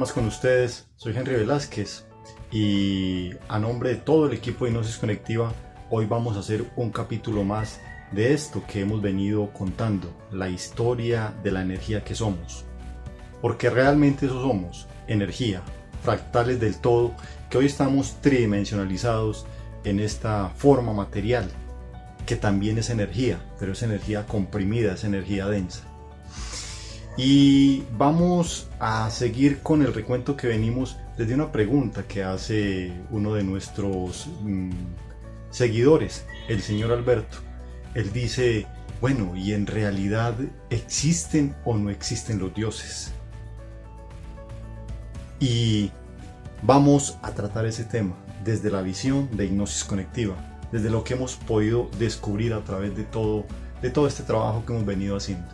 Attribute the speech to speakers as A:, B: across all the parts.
A: más con ustedes. Soy Henry Velázquez y a nombre de todo el equipo de Hipnosis Conectiva, hoy vamos a hacer un capítulo más de esto que hemos venido contando, la historia de la energía que somos. Porque realmente eso somos, energía, fractales del todo, que hoy estamos tridimensionalizados en esta forma material, que también es energía, pero es energía comprimida, es energía densa. Y vamos a seguir con el recuento que venimos desde una pregunta que hace uno de nuestros seguidores, el señor Alberto. Él dice, bueno, ¿y en realidad existen o no existen los dioses? Y vamos a tratar ese tema desde la visión de Hipnosis Conectiva, desde lo que hemos podido descubrir a través de todo este trabajo que hemos venido haciendo.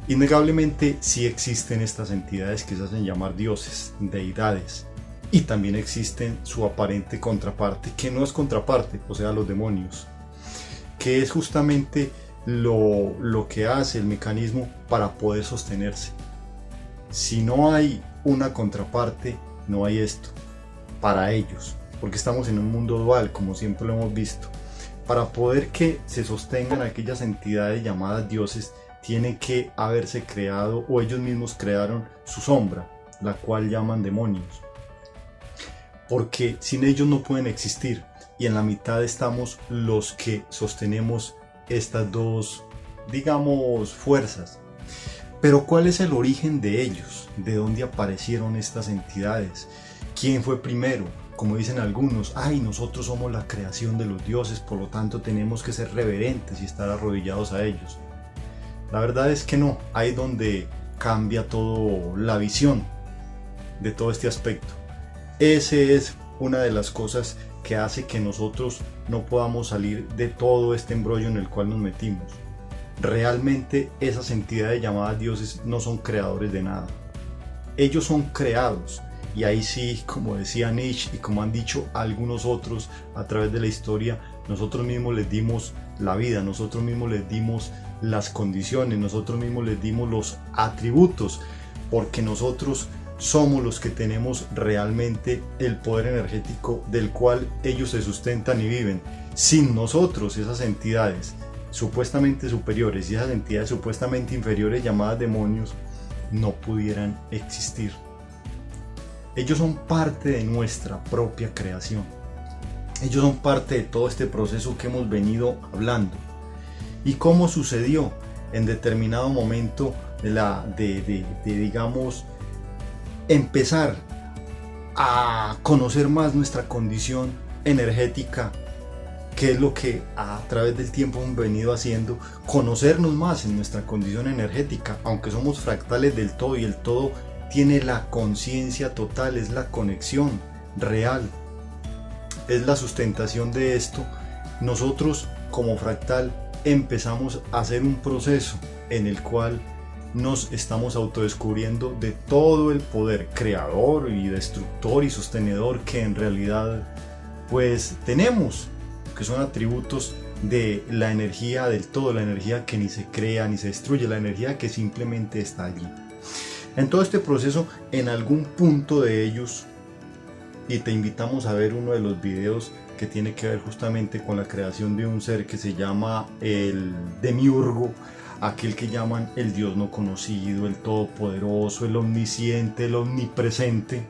A: Innegablemente sí existen estas entidades que se hacen llamar dioses, deidades, y también existen su aparente contraparte, que no es contraparte, o sea, los demonios, que es justamente lo que hace el mecanismo para poder sostenerse. Si no hay una contraparte, no hay esto, para ellos, porque estamos en un mundo dual, como siempre lo hemos visto. Para poder que se sostengan aquellas entidades llamadas dioses, tiene que haberse creado, o ellos mismos crearon su sombra, la cual llaman demonios, porque sin ellos no pueden existir, y en la mitad estamos los que sostenemos estas dos, digamos, fuerzas. Pero ¿cuál es el origen de ellos? ¿De dónde aparecieron estas entidades? ¿Quién fue primero? Como dicen algunos, nosotros somos la creación de los dioses, por lo tanto tenemos que ser reverentes y estar arrodillados a ellos. La verdad es que no, ahí donde cambia todo la visión de todo este aspecto. Ese es una de las cosas que hace que nosotros no podamos salir de todo este embrollo en el cual nos metimos. Realmente esas entidades llamadas dioses no son creadores de nada. Ellos son creados, y ahí sí, como decía Nietzsche y como han dicho algunos otros a través de la historia, nosotros mismos les dimos la vida, nosotros mismos les dimos las condiciones, nosotros mismos les dimos los atributos, porque nosotros somos los que tenemos realmente el poder energético del cual ellos se sustentan y viven. Sin nosotros, esas entidades supuestamente superiores y esas entidades supuestamente inferiores llamadas demonios no pudieran existir. Ellos son parte de nuestra propia creación. Ellos son parte de todo este proceso que hemos venido hablando. ¿Y cómo sucedió en determinado momento de digamos, empezar a conocer más nuestra condición energética? ¿Qué es lo que a través del tiempo hemos venido haciendo? Conocernos más en nuestra condición energética, aunque somos fractales del todo y el todo tiene la conciencia total, es la conexión real, es la sustentación de esto. Nosotros como fractal empezamos a hacer un proceso en el cual nos estamos autodescubriendo de todo el poder creador y destructor y sostenedor que en realidad pues tenemos, que son atributos de la energía del todo, la energía que ni se crea ni se destruye, la energía que simplemente está allí. En todo este proceso, en algún punto de ellos, y te invitamos a ver uno de los videos que tiene que ver justamente con la creación de un ser que se llama el Demiurgo, aquel que llaman el Dios no conocido, el todopoderoso, el omnisciente, el omnipresente,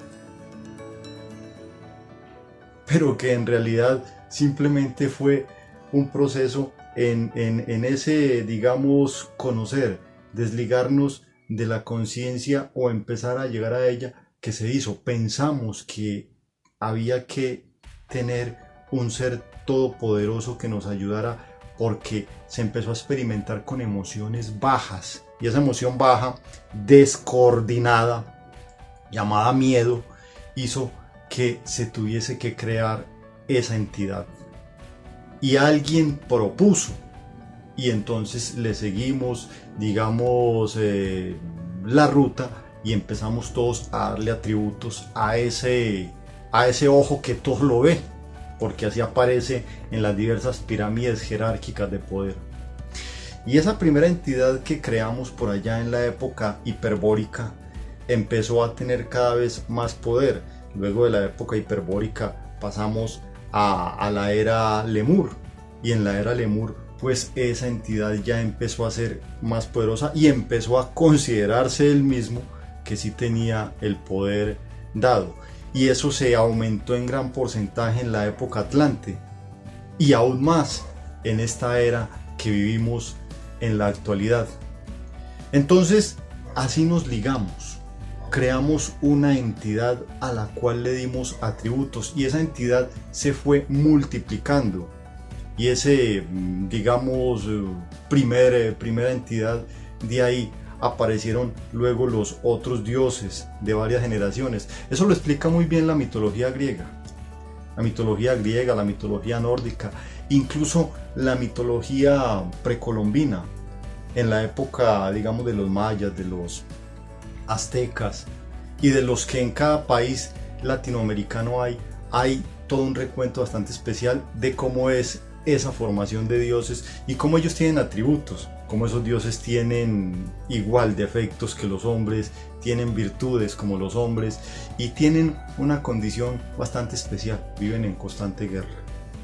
A: pero que en realidad simplemente fue un proceso en ese, digamos, conocer, desligarnos de la conciencia o empezar a llegar a ella, que se hizo. Pensamos que había que tener un ser todopoderoso que nos ayudara, porque se empezó a experimentar con emociones bajas, y esa emoción baja, descoordinada, llamada miedo, hizo que se tuviese que crear esa entidad. Y alguien propuso, y entonces le seguimos, digamos, la ruta, y empezamos todos a darle atributos a ese ojo que todo lo ve, porque así aparece en las diversas pirámides jerárquicas de poder. Y esa primera entidad que creamos por allá en la época hiperbórica empezó a tener cada vez más poder. Luego de la época hiperbórica pasamos a la era Lemur, y en la era Lemur pues esa entidad ya empezó a ser más poderosa y empezó a considerarse él mismo que sí tenía el poder dado, y eso se aumentó en gran porcentaje en la época Atlante y aún más en esta era que vivimos en la actualidad. Entonces así nos ligamos, creamos una entidad a la cual le dimos atributos y esa entidad se fue multiplicando, y ese, digamos, primera entidad, de ahí aparecieron luego los otros dioses de varias generaciones. Eso lo explica muy bien la mitología griega, la mitología nórdica, incluso la mitología precolombina, en la época, digamos, de los mayas, de los aztecas y de los que en cada país latinoamericano hay todo un recuento bastante especial de cómo es esa formación de dioses y cómo ellos tienen atributos, cómo esos dioses tienen igual defectos que los hombres, tienen virtudes como los hombres y tienen una condición bastante especial: viven en constante guerra,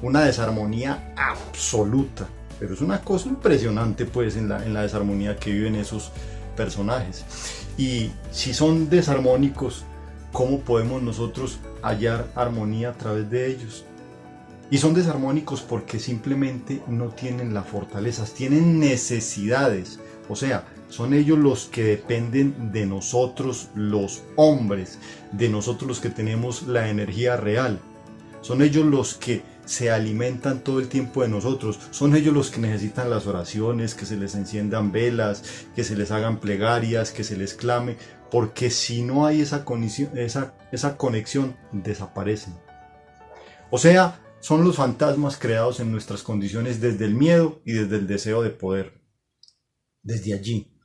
A: una desarmonía absoluta, pero es una cosa impresionante pues en la desarmonía que viven esos personajes. Y si son desarmónicos, ¿cómo podemos nosotros hallar armonía a través de ellos? Y son desarmónicos porque simplemente no tienen la fortaleza, tienen necesidades. O sea, son ellos los que dependen de nosotros los hombres, de nosotros los que tenemos la energía real. Son ellos los que se alimentan todo el tiempo de nosotros. Son ellos los que necesitan las oraciones, que se les enciendan velas, que se les hagan plegarias, que se les clame, porque si no hay esa conexión, desaparecen. O sea, son los fantasmas creados en nuestras condiciones desde el miedo y desde el deseo de poder. Desde allí.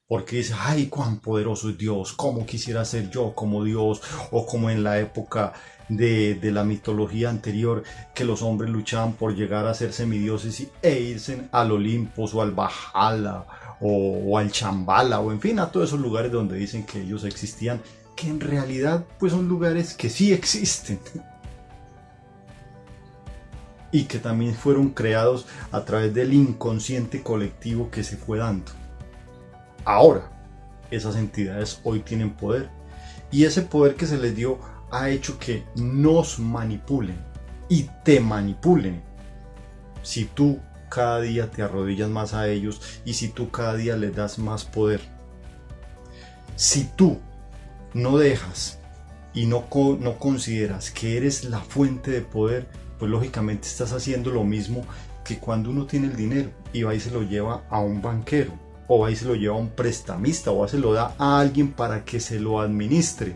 A: Porque dice, ay, cuán poderoso es Dios, cómo quisiera ser yo como Dios, o como en la época de la mitología anterior, que los hombres luchaban por llegar a ser semidioses e irse al Olimpo o al Valhalla o al Shambhala, o en fin, a todos esos lugares donde dicen que ellos existían, que en realidad pues son lugares que sí existen. Y que también fueron creados a través del inconsciente colectivo que se fue dando. Ahora, esas entidades hoy tienen poder, y ese poder que se les dio ha hecho que nos manipulen y te manipulen. Si tú cada día te arrodillas más a ellos y si tú cada día les das más poder. Si tú no dejas y no consideras que eres la fuente de poder, pues lógicamente estás haciendo lo mismo que cuando uno tiene el dinero y va y se lo lleva a un banquero, o va y se lo lleva a un prestamista, o se lo da a alguien para que se lo administre.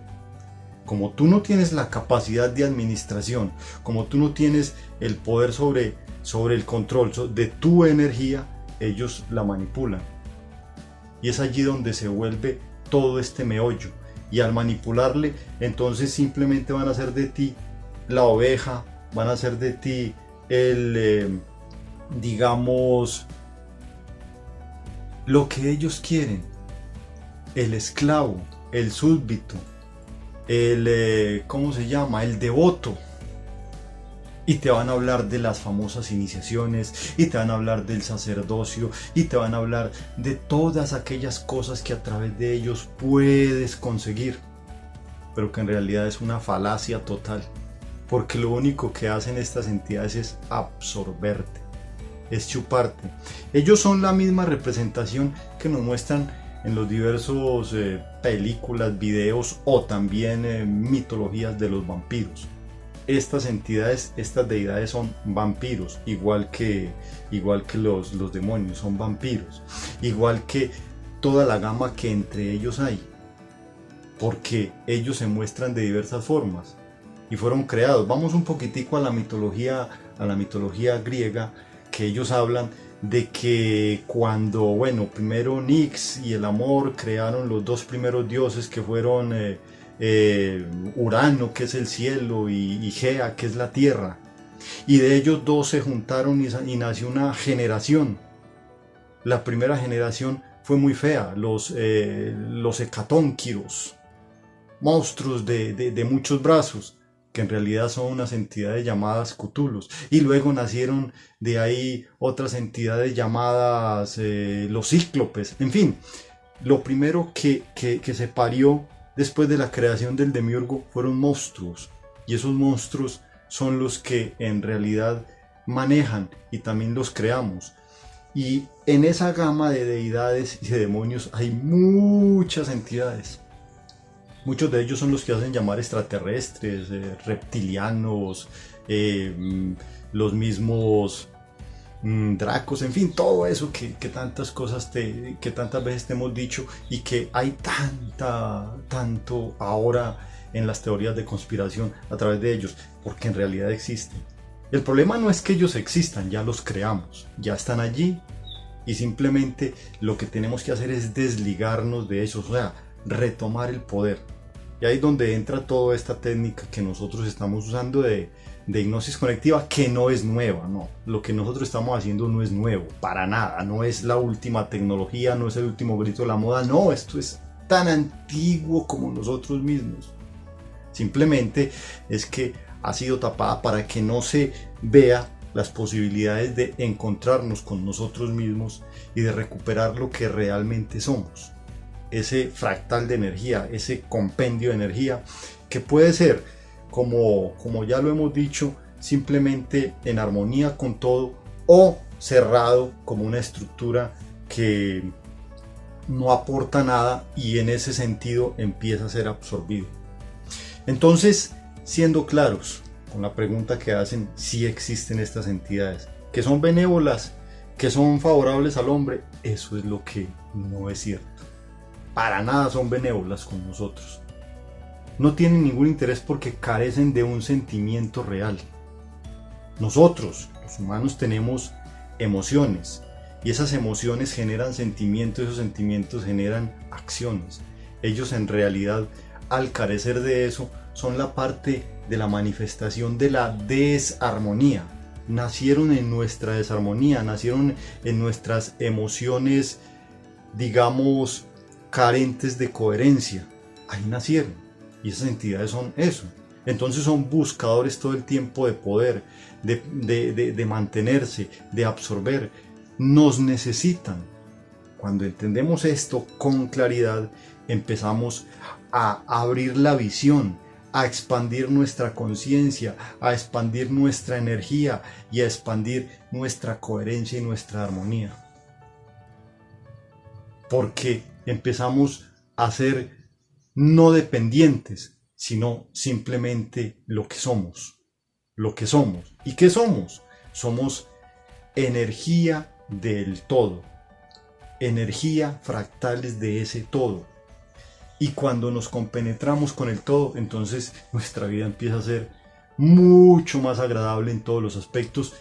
A: Como tú no tienes la capacidad de administración, como tú no tienes el poder sobre el control de tu energía, ellos la manipulan. Y es allí donde se vuelve todo este meollo. Y al manipularle, entonces simplemente van a hacer de ti la oveja, van a hacer de ti digamos, lo que ellos quieren, el esclavo, el súbdito, ¿cómo se llama? El devoto. Y te van a hablar de las famosas iniciaciones, y te van a hablar del sacerdocio, y te van a hablar de todas aquellas cosas que a través de ellos puedes conseguir, pero que en realidad es una falacia total, porque lo único que hacen estas entidades es absorberte, es chuparte. Ellos son la misma representación que nos muestran en los diversos películas, videos o también mitologías de los vampiros. Estas entidades, estas deidades son vampiros, igual que los demonios son vampiros, igual que toda la gama que entre ellos hay, porque ellos se muestran de diversas formas y fueron creados. Vamos un poquitico a la mitología griega, que ellos hablan de que cuando, primero Nix y el amor crearon los dos primeros dioses, que fueron Urano, que es el cielo, y Gea, que es la tierra, y de ellos dos se juntaron y nació una generación. La primera generación fue muy fea, los hecatónquiros, monstruos de muchos brazos, que en realidad son unas entidades llamadas Cthulhus. Y luego nacieron de ahí otras entidades llamadas los cíclopes. En fin, lo primero que se parió después de la creación del demiurgo fueron monstruos. Y esos monstruos son los que en realidad manejan y también los creamos. Y en esa gama de deidades y de demonios hay muchas entidades. Muchos de ellos son los que hacen llamar extraterrestres, reptilianos, los mismos Dracos, en fin, todo eso que tantas cosas que tantas veces te hemos dicho y que hay tanto ahora en las teorías de conspiración a través de ellos, porque en realidad existen. El problema no es que ellos existan, ya los creamos, ya están allí y simplemente lo que tenemos que hacer es desligarnos de ellos, o sea, retomar el poder. Y ahí es donde entra toda esta técnica que nosotros estamos usando de hipnosis conectiva, que no es nueva, no. Lo que nosotros estamos haciendo no es nuevo, para nada, no es la última tecnología, no es el último grito de la moda, no, esto es tan antiguo como nosotros mismos. Simplemente es que ha sido tapada para que no se vea las posibilidades de encontrarnos con nosotros mismos y de recuperar lo que realmente somos. Ese fractal de energía, ese compendio de energía que puede ser, como ya lo hemos dicho, simplemente en armonía con todo o cerrado como una estructura que no aporta nada y en ese sentido empieza a ser absorbido. Entonces, siendo claros con la pregunta que hacen, si existen estas entidades, que son benévolas, que son favorables al hombre, eso es lo que no es cierto. Para nada son benévolas con nosotros. No tienen ningún interés porque carecen de un sentimiento real. Nosotros, los humanos, tenemos emociones y esas emociones generan sentimientos, esos sentimientos generan acciones. Ellos en realidad, al carecer de eso, son la parte de la manifestación de la desarmonía. Nacieron en nuestra desarmonía, nacieron en nuestras emociones, digamos, carentes de coherencia. Ahí nacieron y esas entidades son eso. Entonces son buscadores todo el tiempo de poder, de mantenerse, de absorber. Nos necesitan. Cuando entendemos esto con claridad, empezamos a abrir la visión, a expandir nuestra conciencia, a expandir nuestra energía y a expandir nuestra coherencia y nuestra armonía. Porque empezamos a ser no dependientes, sino simplemente lo que somos. Lo que somos. ¿Y qué somos? Somos energía del todo. Energía fractales de ese todo. Y cuando nos compenetramos con el todo, entonces nuestra vida empieza a ser mucho más agradable en todos los aspectos.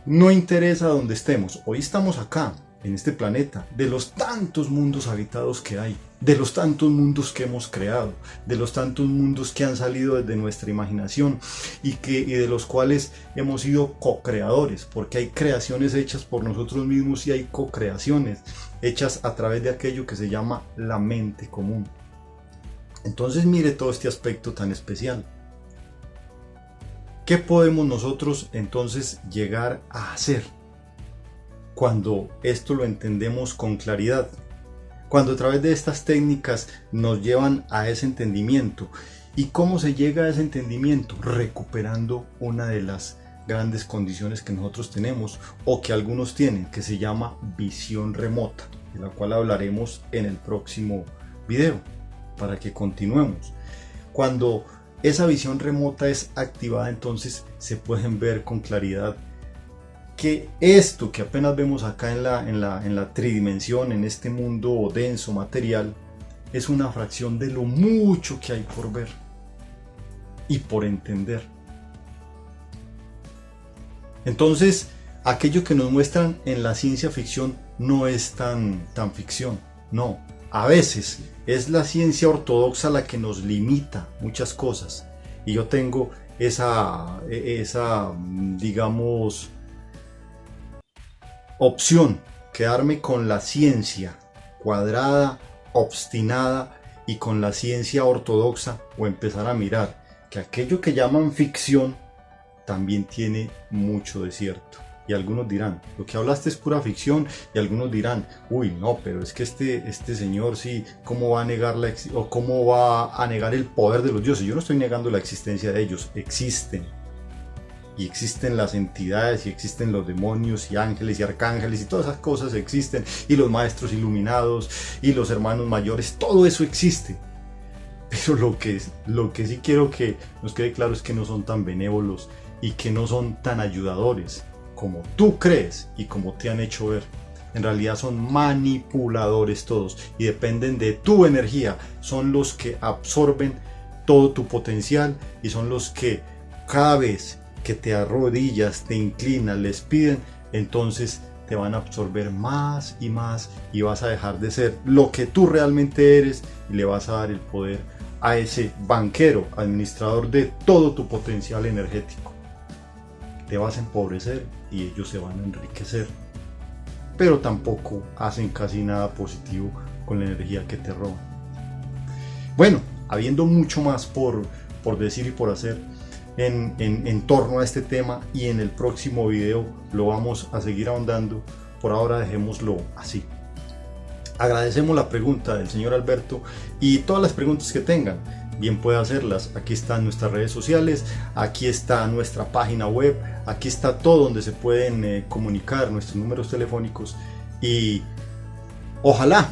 A: No interesa dónde estemos. Hoy estamos acá, en este planeta, de los tantos mundos habitados que hay, de los tantos mundos que hemos creado, de los tantos mundos que han salido desde nuestra imaginación y de los cuales hemos sido co-creadores, porque hay creaciones hechas por nosotros mismos y hay co-creaciones hechas a través de aquello que se llama la mente común. Entonces mire todo este aspecto tan especial. ¿Qué podemos nosotros entonces llegar a hacer cuando esto lo entendemos con claridad? Cuando a través de estas técnicas nos llevan a ese entendimiento. ¿Y cómo se llega a ese entendimiento? Recuperando una de las grandes condiciones que nosotros tenemos o que algunos tienen, que se llama visión remota, de la cual hablaremos en el próximo video para que continuemos. Cuando esa visión remota es activada, entonces se pueden ver con claridad que esto que apenas vemos acá en la tridimensión, en este mundo denso material, es una fracción de lo mucho que hay por ver y por entender. Entonces, aquello que nos muestran en la ciencia ficción no es tan ficción, no. A veces es la ciencia ortodoxa la que nos limita muchas cosas. Y yo tengo esa digamos, opción, quedarme con la ciencia cuadrada, obstinada y con la ciencia ortodoxa, o empezar a mirar que aquello que llaman ficción también tiene mucho de cierto. Y algunos dirán, lo que hablaste es pura ficción, y algunos dirán, uy, no, pero es que este señor sí, ¿cómo va a negar cómo va a negar el poder de los dioses? Yo no estoy negando la existencia de ellos, existen. Y existen las entidades, y existen los demonios, y ángeles, y arcángeles, y todas esas cosas existen, y los maestros iluminados, y los hermanos mayores, todo eso existe. Pero lo que sí quiero que nos quede claro es que no son tan benévolos, y que no son tan ayudadores como tú crees y como te han hecho ver. En realidad son manipuladores todos, y dependen de tu energía. Son los que absorben todo tu potencial, y son los que cada vez que te arrodillas, te inclinas, les piden, entonces te van a absorber más, y vas a dejar de ser lo que tú realmente eres, y le vas a dar el poder a ese banquero, administrador de todo tu potencial energético. Te vas a empobrecer y ellos se van a enriquecer, pero tampoco hacen casi nada positivo con la energía que te roban. Bueno, habiendo mucho más por decir y por hacer en torno a este tema, y en el próximo video lo vamos a seguir ahondando, por ahora dejémoslo así. Agradecemos la pregunta del señor Alberto, y todas las preguntas que tengan, bien puede hacerlas. Aquí están nuestras redes sociales, aquí está nuestra página web, aquí está todo donde se pueden comunicar, nuestros números telefónicos, y ojalá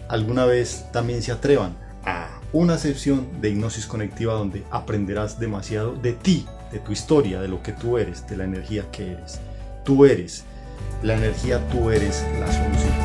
A: alguna vez también se atrevan a una sesión de hipnosis conectiva donde aprenderás demasiado de ti, de tu historia, de lo que tú eres, de la energía que eres. Tú eres la energía, tú eres la solución.